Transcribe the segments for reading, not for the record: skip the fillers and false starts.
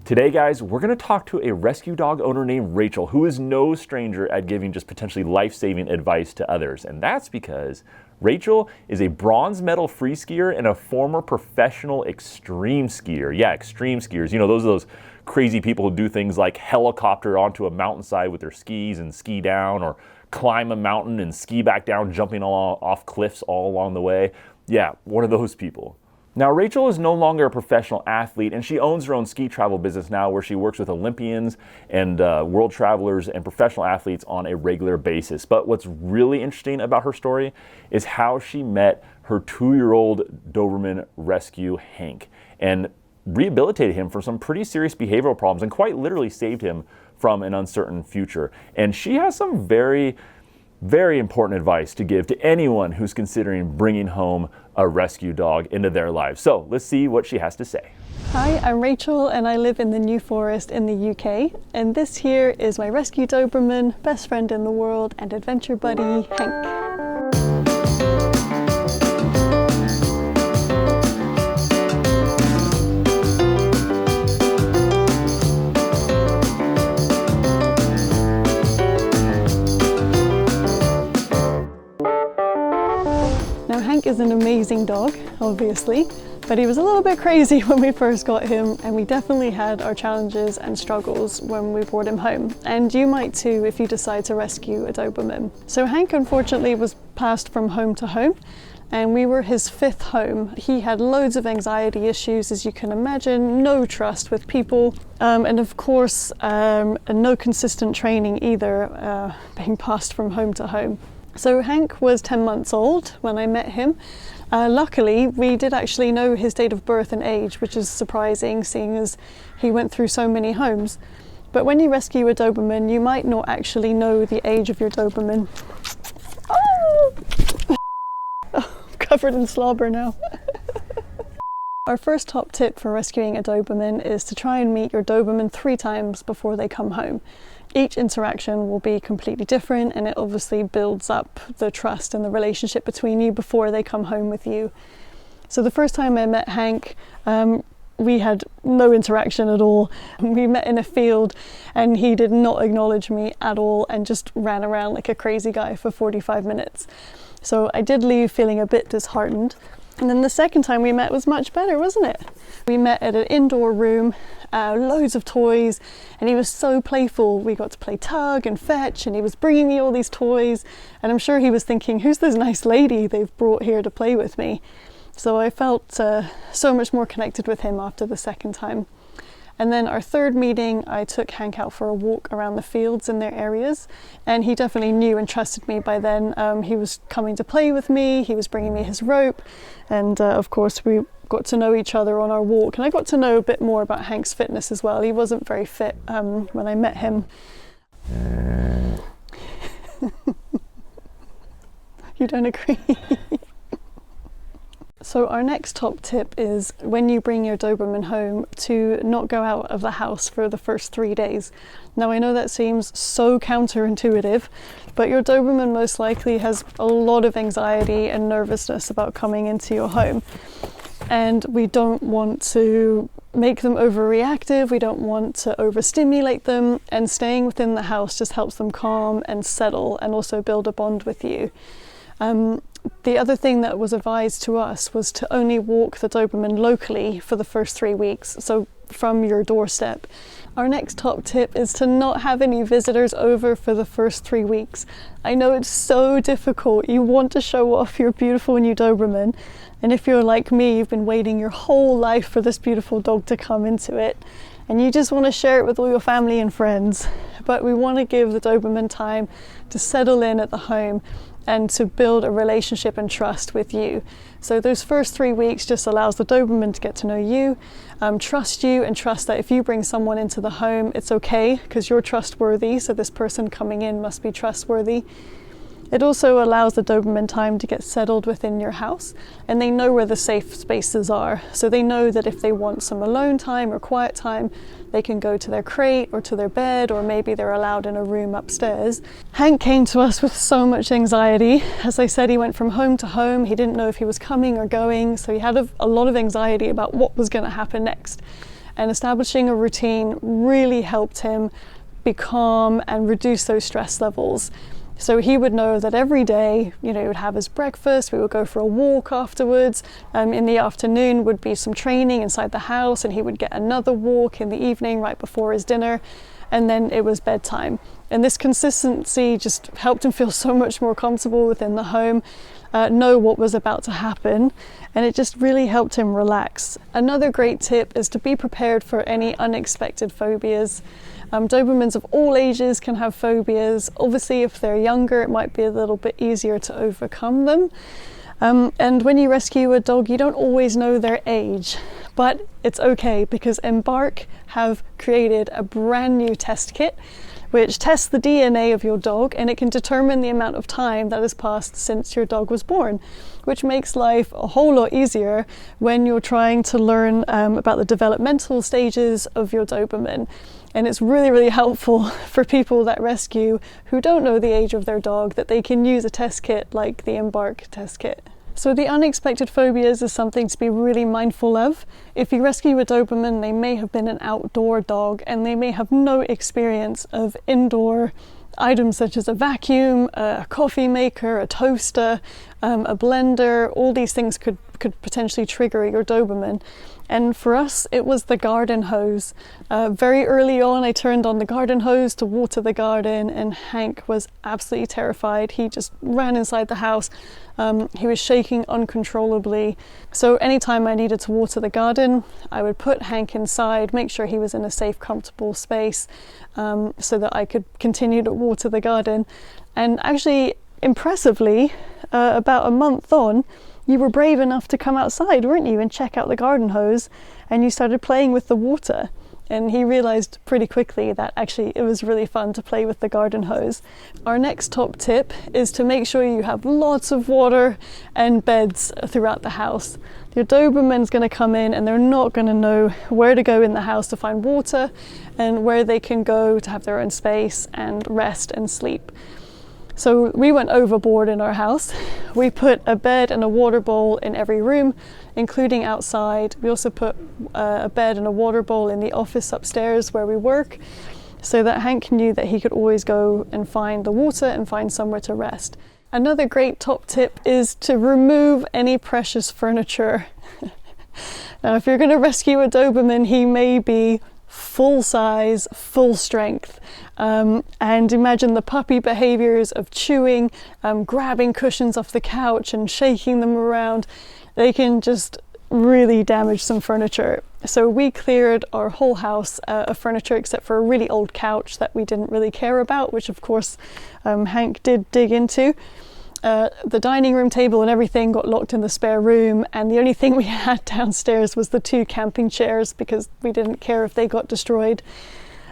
Today, guys, we're going to talk to a rescue dog owner named Rachel, who is no stranger at giving just potentially life-saving advice to others. And that's because Rachel is a bronze medal free skier and a former professional extreme skier. Yeah, extreme skiers. You know, those crazy people who do things like helicopter onto a mountainside with their skis and ski down, or climb a mountain and ski back down, jumping off cliffs all along the way. Yeah, one of those people. Now, Rachel is no longer a professional athlete, and she owns her own ski travel business now, where she works with Olympians and world travelers and professional athletes on a regular basis. But what's really interesting about her story is how she met her 2-year-old Doberman rescue, Hank, and rehabilitated him from some pretty serious behavioral problems and quite literally saved him from an uncertain future. And she has some very important advice to give to anyone who's considering bringing home a rescue dog into their lives. So let's see what she has to say. Hi, I'm Rachel and I live in the New Forest in the UK. And this here is my rescue Doberman, best friend in the world and adventure buddy, Hank. Now, Hank is an amazing dog, obviously, but he was a little bit crazy when we first got him, and we definitely had our challenges and struggles when we brought him home. And you might too if you decide to rescue a Doberman. So Hank unfortunately was passed from home to home, and we were his 5th home. He had loads of anxiety issues, as you can imagine, no trust with people, and of course no consistent training either, being passed from home to home. So Hank was 10 months old when I met him. Luckily, we did actually know his date of birth and age, which is surprising, seeing as he went through so many homes. But when you rescue a Doberman, you might not actually know the age of your Doberman. Oh! I'm covered in slobber now. Our first top tip for rescuing a Doberman is to try and meet your Doberman 3 times before they come home. Each interaction will be completely different, and it obviously builds up the trust and the relationship between you before they come home with you. So the first time I met Hank, we had no interaction at all. We met in a field and he did not acknowledge me at all and just ran around like a crazy guy for 45 minutes. So I did leave feeling a bit disheartened. And then the second time we met was much better, wasn't it? We met at an indoor room, loads of toys, and he was so playful. We got to play tug and fetch, and he was bringing me all these toys, and I'm sure he was thinking, who's this nice lady they've brought here to play with me? So I felt so much more connected with him after the second time. And then our third meeting, I took Hank out for a walk around the fields in their areas, and he definitely knew and trusted me by then. He was coming to play with me, he was bringing me his rope, and of course we got to know each other on our walk, and I got to know a bit more about Hank's fitness as well. He wasn't very fit when I met him. You don't agree? So our next top tip is, when you bring your Doberman home, to not go out of the house for the first 3 days. Now, I know that seems so counterintuitive, but your Doberman most likely has a lot of anxiety and nervousness about coming into your home. And we don't want to make them overreactive, we don't want to overstimulate them, and staying within the house just helps them calm and settle and also build a bond with you. The other thing that was advised to us was to only walk the Doberman locally for the first 3 weeks, so from your doorstep. Our next top tip is to not have any visitors over for the first 3 weeks. I know it's so difficult. You want to show off your beautiful new Doberman, and if you're like me, you've been waiting your whole life for this beautiful dog to come into it, and you just want to share it with all your family and friends. But we want to give the Doberman time to settle in at the home and to build a relationship and trust with you. So those first 3 weeks just allows the Doberman to get to know you, trust you, and trust that if you bring someone into the home, it's okay because you're trustworthy, so this person coming in must be trustworthy. It also allows the Doberman time to get settled within your house, and they know where the safe spaces are. So they know that if they want some alone time or quiet time, they can go to their crate or to their bed, or maybe they're allowed in a room upstairs. Hank came to us with so much anxiety. As I said, he went from home to home. He didn't know if he was coming or going, so he had a lot of anxiety about what was going to happen next. And establishing a routine really helped him be calm and reduce those stress levels. So he would know that every day, he would have his breakfast, we would go for a walk afterwards. In the afternoon would be some training inside the house, and he would get another walk in the evening right before his dinner, and then it was bedtime. And this consistency just helped him feel so much more comfortable within the home, know what was about to happen, and it just really helped him relax. Another great tip is to be prepared for any unexpected phobias. Dobermans of all ages can have phobias. Obviously, if they're younger, it might be a little bit easier to overcome them. And when you rescue a dog, you don't always know their age, but it's okay, because Embark have created a brand new test kit which tests the DNA of your dog, and it can determine the amount of time that has passed since your dog was born, which makes life a whole lot easier when you're trying to learn about the developmental stages of your Doberman. And it's really, really helpful for people that rescue who don't know the age of their dog, that they can use a test kit like the Embark test kit. So the unexpected phobias is something to be really mindful of. If you rescue a Doberman, they may have been an outdoor dog and they may have no experience of indoor items such as a vacuum, a coffee maker, a toaster, a blender. All these things could potentially trigger your Doberman. And for us, it was the garden hose. Very early on, I turned on the garden hose to water the garden, and Hank was absolutely terrified. He just ran inside the house. He was shaking uncontrollably. So anytime I needed to water the garden, I would put Hank inside, make sure he was in a safe, comfortable space, so that I could continue to water the garden. And actually, impressively, about a month on, you were brave enough to come outside, weren't you, and check out the garden hose, and you started playing with the water. And he realized pretty quickly that actually it was really fun to play with the garden hose. Our next top tip is to make sure you have lots of water and beds throughout the house. Your Doberman's going to come in and they're not going to know where to go in the house to find water and where they can go to have their own space and rest and sleep. So we went overboard in our house. We put a bed and a water bowl in every room, including outside. We also put a bed and a water bowl in the office upstairs where we work, so that Hank knew that he could always go and find the water and find somewhere to rest. Another great top tip is to remove any precious furniture. Now, if you're going to rescue a Doberman, he may be full size, full strength. And imagine the puppy behaviors of chewing, grabbing cushions off the couch and shaking them around. They can just really damage some furniture. So we cleared our whole house of furniture except for a really old couch that we didn't really care about, which of course Hank did dig into. The dining room table and everything got locked in the spare room, and the only thing we had downstairs was the 2 camping chairs because we didn't care if they got destroyed.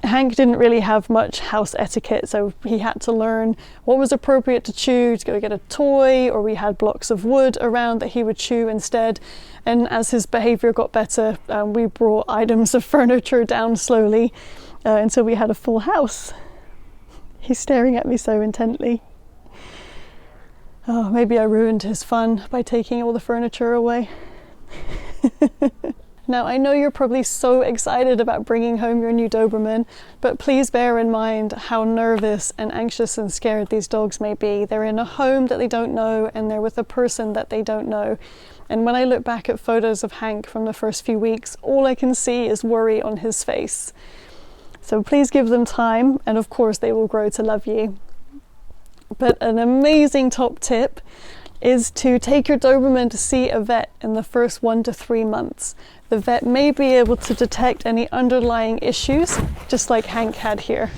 Hank didn't really have much house etiquette, so he had to learn what was appropriate to chew, to go get a toy, or we had blocks of wood around that he would chew instead. And as his behavior got better, we brought items of furniture down slowly until we had a full house. He's staring at me so intently. Oh, maybe I ruined his fun by taking all the furniture away. Now, I know you're probably so excited about bringing home your new Doberman, but please bear in mind how nervous and anxious and scared these dogs may be. They're in a home that they don't know, and they're with a person that they don't know. And when I look back at photos of Hank from the first few weeks, all I can see is worry on his face. So please give them time, and of course they will grow to love you. But an amazing top tip is to take your Doberman to see a vet in the first 1 to 3 months. The vet may be able to detect any underlying issues, just like Hank had here.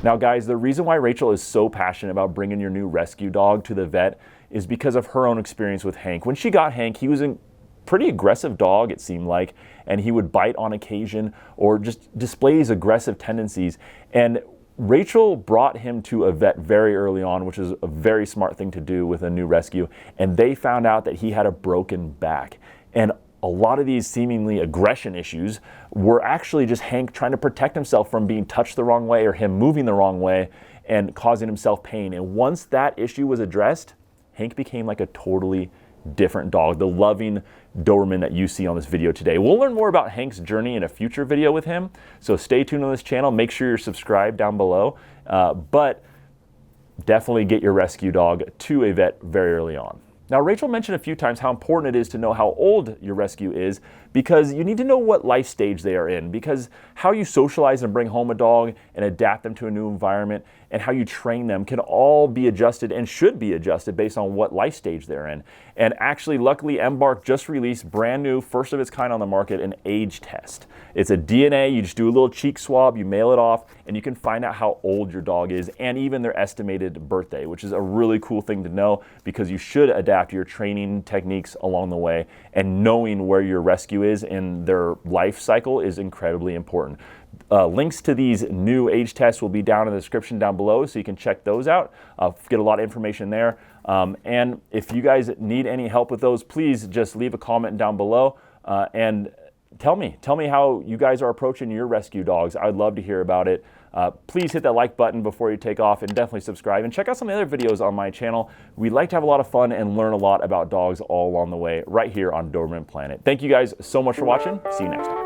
Now guys, the reason why Rachel is so passionate about bringing your new rescue dog to the vet is because of her own experience with Hank. When she got Hank, he was a pretty aggressive dog, it seemed like, and he would bite on occasion or just display his aggressive tendencies. And Rachel brought him to a vet very early on, which is a very smart thing to do with a new rescue, and they found out that he had a broken back. And a lot of these seemingly aggression issues were actually just Hank trying to protect himself from being touched the wrong way or him moving the wrong way and causing himself pain. And once that issue was addressed, Hank became like a totally different dog. The loving, Doberman that you see on this video today. We'll learn more about Hank's journey in a future video with him, so stay tuned on this channel. Make sure you're subscribed down below, but definitely get your rescue dog to a vet very early on. Now, Rachel mentioned a few times how important it is to know how old your rescue is, because you need to know what life stage they are in, because how you socialize and bring home a dog and adapt them to a new environment and how you train them can all be adjusted and should be adjusted based on what life stage they're in. And actually, luckily, Embark just released brand new, first of its kind on the market, an age test. It's a DNA, you just do a little cheek swab, you mail it off, and you can find out how old your dog is and even their estimated birthday, which is a really cool thing to know, because you should adapt your training techniques along the way, and knowing where your rescue is in their life cycle is incredibly important. Links to these new age tests will be down in the description down below, so you can check those out. Get a lot of information there. And if you guys need any help with those, please just leave a comment down below and tell me how you guys are approaching your rescue dogs. I'd love to hear about it. Please hit that like button before you take off, and definitely subscribe, and check out some of the other videos on my channel. We like to have a lot of fun and learn a lot about dogs all along the way right here on Doberman Planet. Thank you guys so much for watching. See you next time.